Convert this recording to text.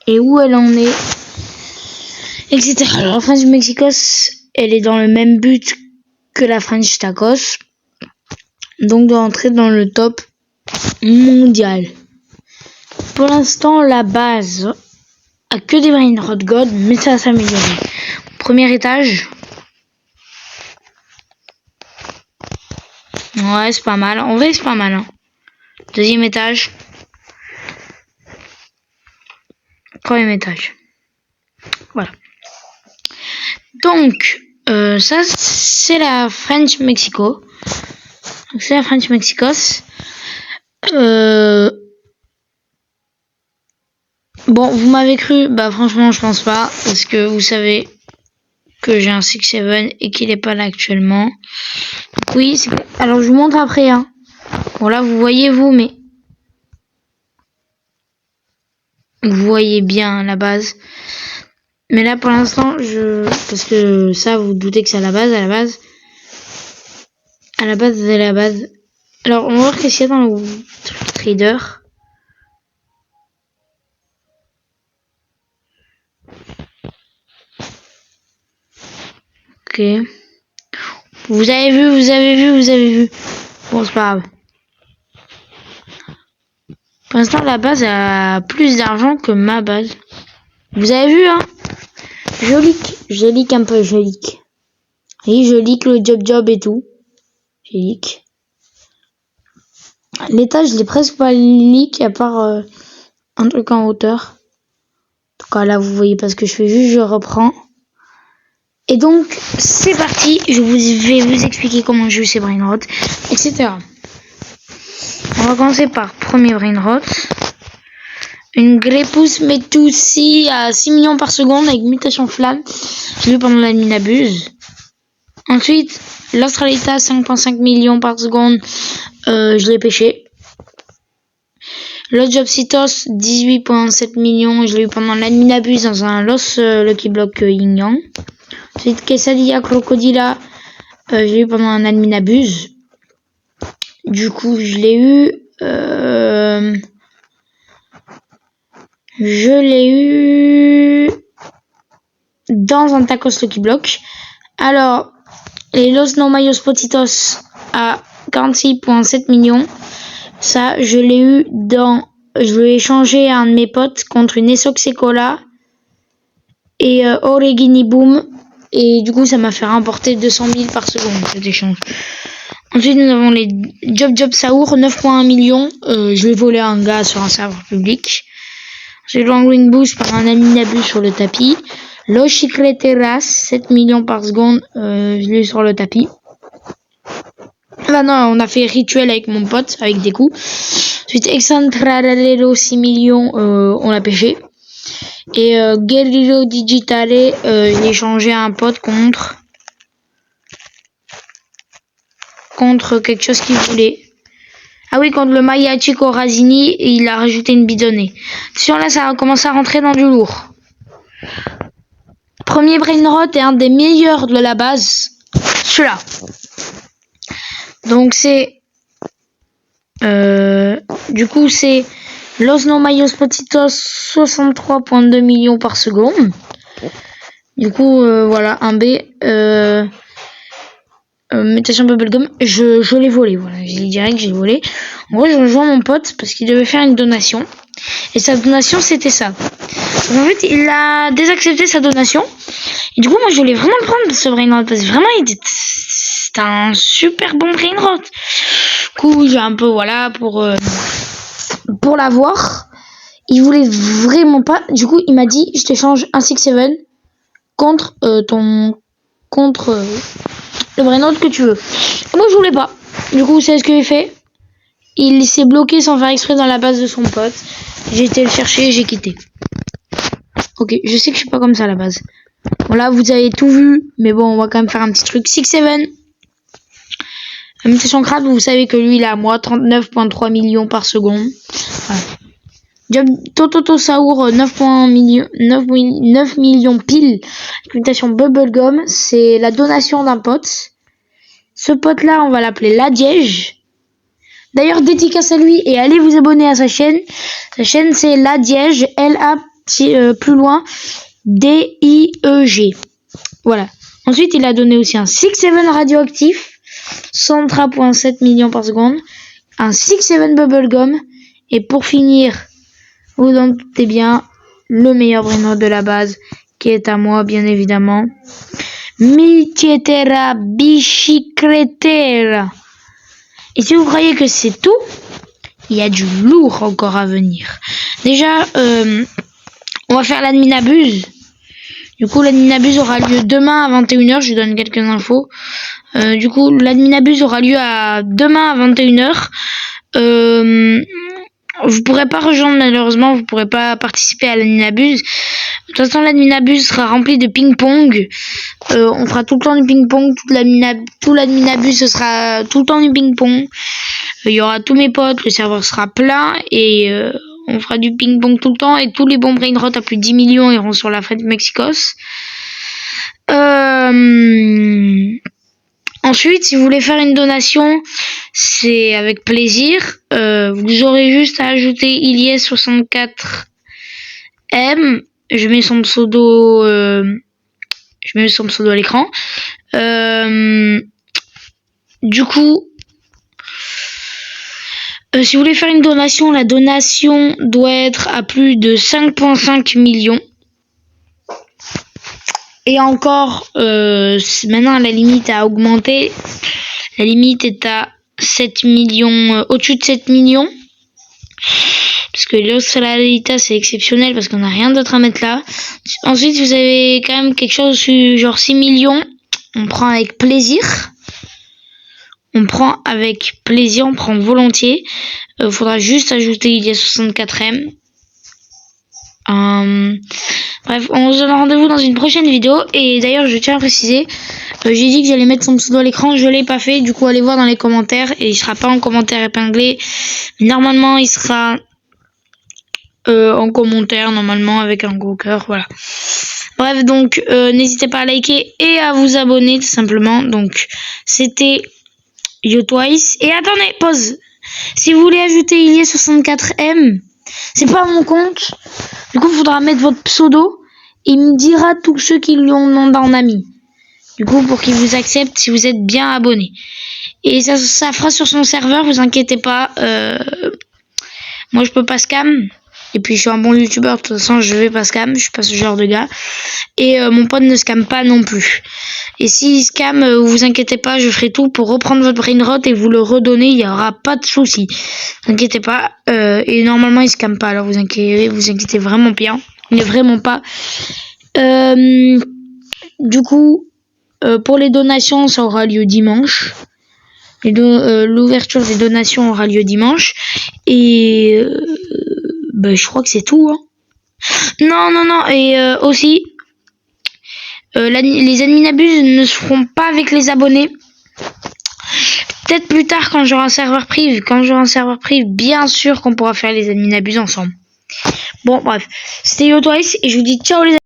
et où elle en est, etc. Alors la French Mexicos, elle est dans le même but que la French Tacos, donc doit entrer dans le top mondial. Pour l'instant, la base a que des Brain Rot God, mais ça va s'améliorer. Premier étage. Ouais, c'est pas mal. En vrai, c'est pas mal. Hein. Deuxième étage. Troisième étage. Voilà. Donc, ça, c'est la French Mexico. Donc, c'est la French Mexicos. Bon, vous m'avez cru? Bah, franchement, je pense pas. Parce que vous savez que j'ai un 6-7 et qu'il est pas là actuellement. Donc, oui, c'est... Alors, je vous montre après, hein. Bon, là, vous voyez, vous, mais... Vous voyez bien la base. Mais là, pour l'instant, parce que ça, vous doutez que c'est à la base. Alors, on va voir qu'est-ce qu'il y a dans le trader. Ok. Vous avez vu. Bon, c'est pas grave. Pour l'instant, la base a plus d'argent que ma base. Vous avez vu, hein? Je leak un peu, je leak. Et je leak le job et tout. Je leak. L'étage, je l'ai presque pas leak, à part un truc en hauteur. En tout cas, là, vous voyez pas ce que je fais, juste je reprends. Et donc, c'est parti. Je vais vous expliquer comment je joue ces brain rot, etc. On va commencer par premier brain rot. Une Grepus Metussi à 6 millions par seconde avec mutation flamme. Je l'ai eu pendant la Minabuse. Ensuite, l'Australita 5.5 millions par seconde. Je l'ai pêché. L'Ojobsitos 18.7 millions. Je l'ai eu pendant la Minabuse dans un Los Lucky Block Yin Yang. Ensuite, Quesadilla Crocodila. Je l'ai eu pendant un Minabuse. Du coup, je l'ai eu... dans un Tacos Lucky Block. Alors, les Los Nomayos Potitos à 46.7 millions. Ça, je l'ai eu dans... Je l'ai échangé à un de mes potes contre une Esoxecola et Oregini Boom. Et du coup, ça m'a fait remporter 200 000 par seconde, cet échange. Ensuite, nous avons les Job Saour, 9.1 millions. Je l'ai volé à un gars sur un serveur public. J'ai le Long Boost par un Aminabus sur le tapis. Los Chicleteras, 7 millions par seconde. Je l'ai eu sur le tapis. Là, non, on a fait rituel avec mon pote, avec des coups. Ensuite, Excentralero, 6 millions, on l'a pêché. Et Guerrero Digitale, j'ai échangé à un pote contre quelque chose qu'il voulait. Ah oui, contre le Maya Chico Razini, et il a rajouté une bidonnée. Attention, là, ça a commencé à rentrer dans du lourd. Premier brain rot est un des meilleurs de la base. Celui-là. Donc, c'est... du coup, c'est Los Nomayos Potitos, 63.2 millions par seconde. Du coup, voilà, un B. Mutation Bubblegum, je l'ai volé, voilà, je dirais que j'ai volé. En gros, je rejoins mon pote parce qu'il devait faire une donation. Et sa donation, c'était ça. Donc, en fait, il a désaccepté sa donation. Et du coup, moi, je voulais vraiment le prendre, ce brain rot, parce que vraiment, c'était un super bon brain rot. Du coup, j'ai un peu, voilà, pour l'avoir. Il voulait vraiment pas. Du coup, il m'a dit, je t'échange un 6-7 contre le brain rot que tu veux. Et moi, je voulais pas. Du coup, vous savez ce que j'ai fait? Il s'est bloqué sans faire exprès dans la base de son pote. J'ai été le chercher et j'ai quitté. Ok, je sais que je suis pas comme ça à la base. Bon, là, vous avez tout vu. Mais bon, on va quand même faire un petit truc. 6-7. Mutation Crade, vous savez que lui, il est à moi. 39.3 millions par seconde. Voilà. Job Tototo Saour, 9 millions pile. Mutation Bubblegum, c'est la donation d'un pote. Ce pote-là, on va l'appeler Ladiège. D'ailleurs, dédicace à lui et allez vous abonner à sa chaîne. Sa chaîne, c'est Ladiège, plus loin, DIEG. Voilà. Ensuite, il a donné aussi un 6-7 radioactif, 103,7 millions par seconde, un 6-7 bubblegum, et pour finir, vous en doutez bien, le meilleur brainrot de la base, qui est à moi, bien évidemment. Miltietera Bichicletera. Et si vous croyez que c'est tout, il y a du lourd encore à venir. Déjà, on va faire l'adminabuse. Du coup, l'adminabuse aura lieu demain à 21h. Je vous donne quelques infos. Du coup, l'adminabuse aura lieu demain à 21h. Vous pourrez pas rejoindre, malheureusement, vous pourrez pas participer à l'adminabuse. De toute façon, l'adminabuse sera rempli de ping-pong. On fera tout le temps du ping-pong. Tout l'adminabuse, ce sera tout le temps du ping-pong. Il y aura tous mes potes, le serveur sera plein et on fera du ping-pong tout le temps. Et tous les bons brainrots à plus de 10 millions iront sur la fête Mexicos. Ensuite, si vous voulez faire une donation, c'est avec plaisir. Vous aurez juste à ajouter Ilyes64M. Je mets son pseudo à l'écran. Du coup, si vous voulez faire une donation, la donation doit être à plus de 5,5 millions. Et encore, maintenant la limite a augmenté. La limite est à 7 millions, au-dessus de 7 millions. Parce que l'Australita c'est exceptionnel parce qu'on n'a rien d'autre à mettre là. Ensuite, vous avez quand même quelque chose genre 6 millions. On prend avec plaisir. On prend volontiers. Faudra juste ajouter Ilyes64M. Bref, on se donne rendez-vous dans une prochaine vidéo. Et d'ailleurs, je tiens à préciser, j'ai dit que j'allais mettre son pseudo à l'écran, je l'ai pas fait. Du coup, allez voir dans les commentaires. Et il sera pas en commentaire épinglé. Mais normalement, il sera en commentaire, normalement, avec un gros cœur. Voilà. Bref, donc, n'hésitez pas à liker et à vous abonner, tout simplement. Donc, c'était YoTwice. Et attendez, pause. Si vous voulez ajouter Ilyes64M, c'est pas mon compte. Du coup, il faudra mettre votre pseudo. Il me dira tous ceux qui lui ont demandé en ami. Du coup, pour qu'il vous accepte si vous êtes bien abonné. Et ça fera sur son serveur, vous inquiétez pas. Moi, je peux pas scam. Et puis, je suis un bon youtubeur. De toute façon, je vais pas scam. Je suis pas ce genre de gars. Et mon pote ne scam pas non plus. Et s'il scam, vous inquiétez pas, je ferai tout pour reprendre votre brainrot et vous le redonner. Il y aura pas de souci. Vous inquiétez pas. Et normalement, il scam pas. Alors, vous inquiétez vraiment bien. Mais vraiment pas. Du coup, pour les donations, ça aura lieu dimanche. L'ouverture des donations aura lieu dimanche. Et je crois que c'est tout. Hein. Non. Et aussi, les adminabuses ne seront pas avec les abonnés. Peut-être plus tard quand j'aurai un serveur privé. Quand j'aurai un serveur privé, bien sûr qu'on pourra faire les adminabuses ensemble. Bon, bref. C'était YoTwice et je vous dis ciao les amis.